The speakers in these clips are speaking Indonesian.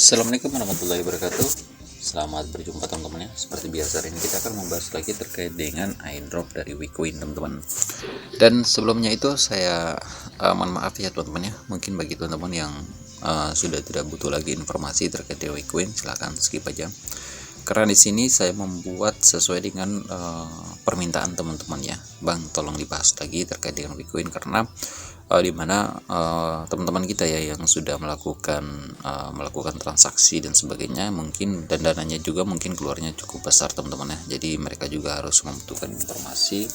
Assalamualaikum warahmatullahi wabarakatuh. Selamat berjumpa teman-teman ya. Seperti biasa hari ini kita akan membahas lagi terkait dengan airdrop dari Wikoin teman-teman. Dan sebelumnya itu saya mohon maaf ya teman-teman ya. Mungkin bagi teman-teman yang sudah tidak butuh lagi informasi terkait dengan Wikoin, silahkan skip aja. Karena di sini saya membuat sesuai dengan permintaan teman-teman ya. Bang, tolong dibahas lagi terkait dengan Wikoin karena dimana teman-teman kita ya yang sudah melakukan transaksi dan sebagainya mungkin, dan dananya juga mungkin keluarnya cukup besar teman-teman ya. Jadi mereka juga harus membutuhkan informasi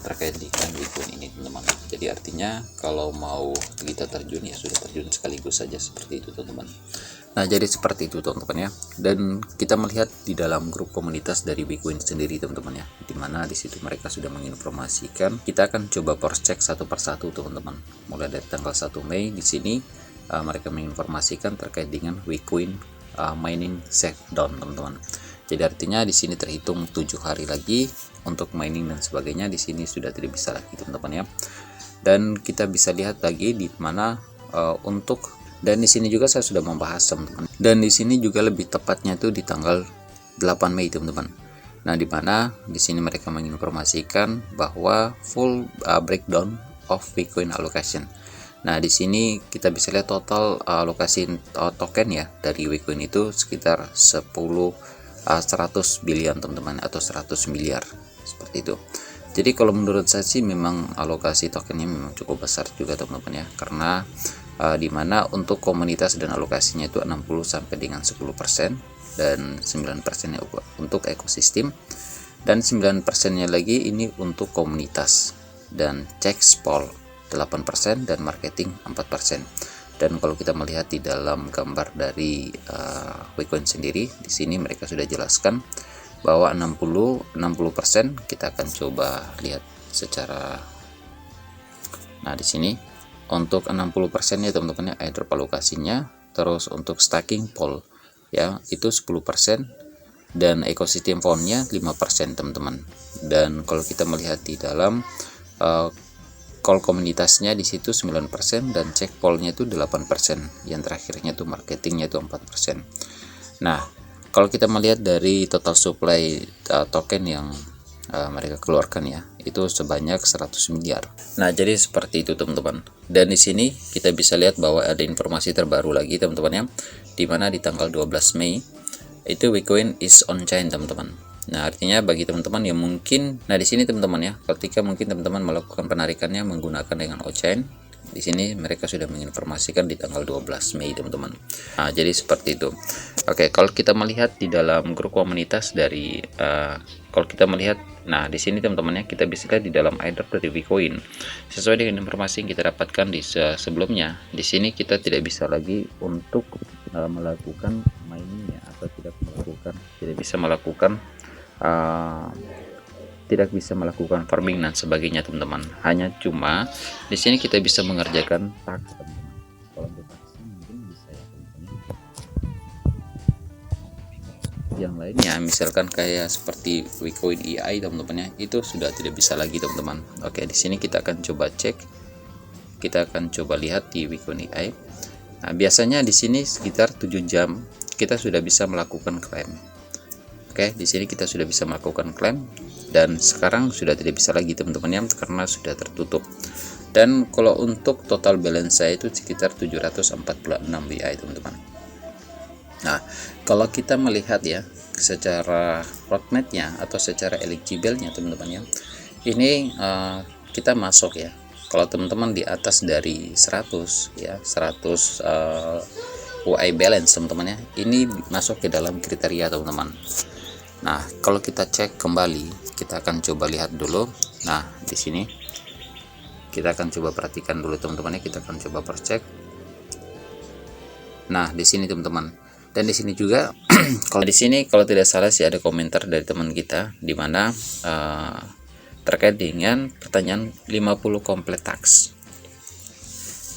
terkait dengan Wikoin ini teman-teman. Jadi artinya kalau mau kita terjun ya sudah terjun sekaligus saja, seperti itu teman-teman. Nah, jadi seperti itu teman-teman ya. Dan kita melihat di dalam grup komunitas dari Wikoin sendiri teman-teman ya, dimana di situ mereka sudah menginformasikan. Kita akan coba cross check satu persatu teman-teman. Mulai dari tanggal 1 Mei di sini mereka menginformasikan terkait dengan Wikoin mining down teman-teman. Jadi artinya di sini terhitung 7 hari lagi untuk mining dan sebagainya, di sini sudah tidak bisa lagi teman-teman ya. Dan kita bisa lihat lagi di mana dan di sini juga saya sudah membahas teman-teman. Dan di sini juga lebih tepatnya itu di tanggal 8 Mei teman-teman. Nah, di mana di sini mereka menginformasikan bahwa full breakdown of Wikoin allocation. Nah, di sini kita bisa lihat total alokasi token ya dari Wikoin itu sekitar 100 billion teman-teman, atau 100 miliar seperti itu. Jadi kalau menurut saya sih memang alokasi tokennya memang cukup besar juga teman-teman ya, karena dimana untuk komunitas dan alokasinya itu 60 sampai dengan 10%, dan 9% untuk ekosistem, dan 9% lagi ini untuk komunitas, dan cek spol 8%, dan marketing 4%. Dan kalau kita melihat di dalam gambar dari Wikoin sendiri, di sini mereka sudah jelaskan bahwa 60% kita akan coba lihat secara. Nah, di sini untuk 60% ya teman-teman ya airdrop alokasinya. Terus untuk staking pool ya itu 10%, dan ekosistem fondnya 5% teman-teman. Dan kalau kita melihat di dalam call komunitasnya di situ 9%, dan cek poolnya itu 8%, yang terakhirnya itu marketingnya itu 4%. Nah, kalau kita melihat dari total supply token yang mereka keluarkan ya, itu sebanyak 100 miliar. Nah, jadi seperti itu teman-teman. Dan di sini kita bisa lihat bahwa ada informasi terbaru lagi teman-teman ya, dimana di tanggal 12 Mei itu Wikoin is on chain teman-teman. Nah, artinya bagi teman-teman yang mungkin, nah di sini teman-teman ya, ketika mungkin teman-teman melakukan penarikannya menggunakan dengan on-chain, di sini mereka sudah menginformasikan di tanggal 12 Mei teman-teman. Nah, jadi seperti itu. Oke, kalau kita melihat di dalam grup komunitas dari kalau kita melihat, nah di sini teman-teman ya, kita bisa lihat di dalam airdrop dari Wikoin sesuai dengan informasi yang kita dapatkan di sebelumnya. Di sini kita tidak bisa lagi untuk melakukan miningnya, atau tidak bisa melakukan farming dan sebagainya teman-teman. Hanya cuma di sini kita bisa mengerjakan tax teman-teman. Kalau untuk tax mungkin bisa ya teman-teman. Yang lainnya misalkan kayak seperti Wikoin EI teman-teman ya, itu sudah tidak bisa lagi teman-teman. Oke, di sini kita akan coba cek. Kita akan coba lihat di Wikoin EI. Nah, biasanya di sini sekitar 7 jam kita sudah bisa melakukan klaim. Oke, di sini kita sudah bisa melakukan klaim, dan sekarang sudah tidak bisa lagi teman-teman ya, karena sudah tertutup. Dan kalau untuk total balance saya itu sekitar 746 WI teman-teman. Nah, kalau kita melihat ya secara roadmap-nya atau secara eligible-nya teman-teman ya, ini kita masuk ya. Kalau teman-teman di atas dari 100 ya, 100 WI balance teman-teman ya, ini masuk ke dalam kriteria teman-teman. Nah, kalau kita cek kembali, kita akan coba lihat dulu. Nah, di sini kita akan coba perhatikan dulu teman-teman ya, kita akan coba percek. Nah, di sini teman-teman. Dan di sini juga kalau di sini kalau tidak salah sih ada komentar dari teman kita di mana terkait dengan pertanyaan 50 complete tax.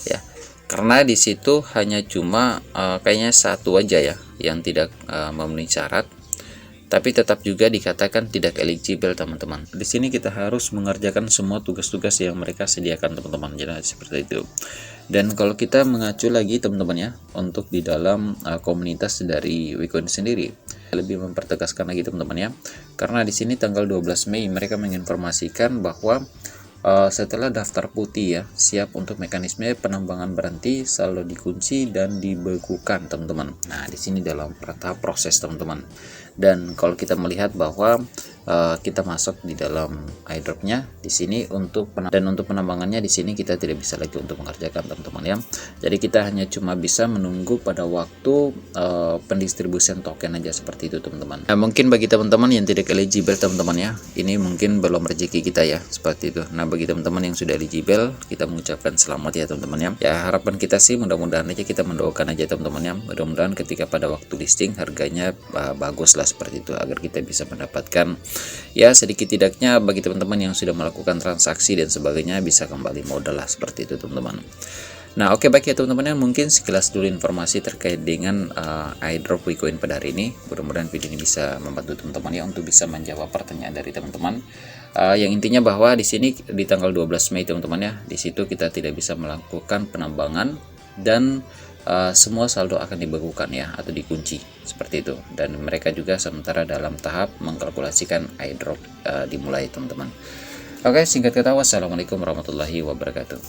Ya. Karena di situ hanya cuma kayaknya satu aja ya yang tidak memenuhi syarat. Tapi tetap juga dikatakan tidak eligible teman-teman. Di sini kita harus mengerjakan semua tugas-tugas yang mereka sediakan teman-teman. Jadi seperti itu. Dan kalau kita mengacu lagi teman-teman ya, untuk di dalam komunitas dari Wikoin sendiri, lebih mempertegaskan lagi teman-teman ya, karena di sini tanggal 12 Mei mereka menginformasikan bahwa setelah daftar putih ya, siap untuk mekanisme penambangan berhenti, saldo dikunci dan dibekukan teman-teman. Nah di sini dalam tahap proses teman-teman. Dan kalau kita melihat bahwa kita masuk di dalam airdropnya di sini untuk penambangannya di sini kita tidak bisa lagi untuk mengerjakan teman-teman ya. Jadi kita hanya cuma bisa menunggu pada waktu pendistribusian token aja seperti itu teman-teman. Nah, mungkin bagi teman-teman yang tidak eligible teman-teman ya, ini mungkin belum rezeki kita ya seperti itu. Nah bagi teman-teman yang sudah eligible, kita mengucapkan selamat ya teman-teman ya. Ya harapan kita sih mudah-mudahan aja, kita mendoakan aja teman-teman ya, mudah-mudahan ketika pada waktu listing harganya bagus lah seperti itu, agar kita bisa mendapatkan ya sedikit tidaknya bagi teman-teman yang sudah melakukan transaksi dan sebagainya bisa kembali modal lah seperti itu teman-teman. Nah oke, baik ya teman-teman ya, mungkin sekilas dulu informasi terkait dengan airdrop Wikoin pada hari ini. Mudah-mudahan video ini bisa membantu teman-teman ya untuk bisa menjawab pertanyaan dari teman-teman. Yang intinya bahwa di sini di tanggal 12 Mei teman-teman ya, di situ kita tidak bisa melakukan penambangan dan semua saldo akan dibekukan ya, atau dikunci seperti itu. Dan mereka juga sementara dalam tahap mengkalkulasikan airdrop dimulai teman-teman. Oke, singkat kata, wassalamualaikum warahmatullahi wabarakatuh.